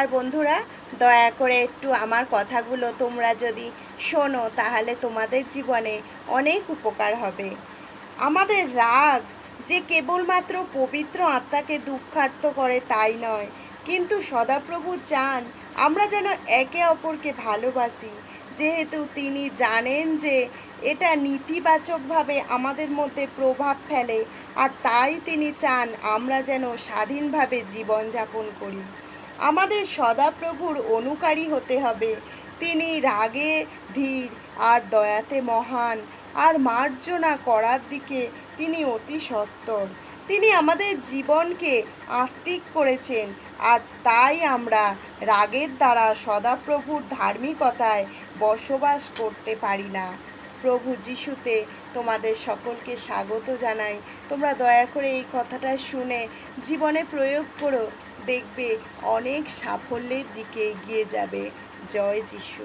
আর বন্ধুরা, দয়া করে একটু আমার কথাগুলো তোমরা যদি শোনো তাহলে তোমাদের জীবনে অনেক উপকার হবে। আমাদের রাগ যে কেবলমাত্র পবিত্র আত্মাকে দুঃখার্ত করে তাই নয়, কিন্তু সদাপ্রভু চান আমরা যেন একে অপরকে ভালোবাসি, যেহেতু তিনি জানেন যে এটা নেতিবাচকভাবে আমাদের মধ্যে প্রভাব ফেলে, আর তাই তিনি চান আমরা যেন স্বাধীনভাবে জীবনযাপন করি। আমাদের সদাপ্রভুর অনুকারী হতে হবে। তিনি রাগে ধীর আর দয়াতে মহান, আর মার্জনা করার দিকে তিনি অতি সত্বর। তিনি আমাদের জীবনকে আত্মিক করেছেন, আর তাই আমরা রাগের দ্বারা সদাপ্রভুর ধার্মিকতায় বসবাস করতে পারি না। প্রভু যিশুতে তোমাদের সকলকে স্বাগত জানাই। তোমরা দয়া করে এই কথাটা শুনে জীবনে প্রয়োগ করো, দেখবে অনেক সাফল্যের দিকে এগিয়ে যাবে। জয় যিশু।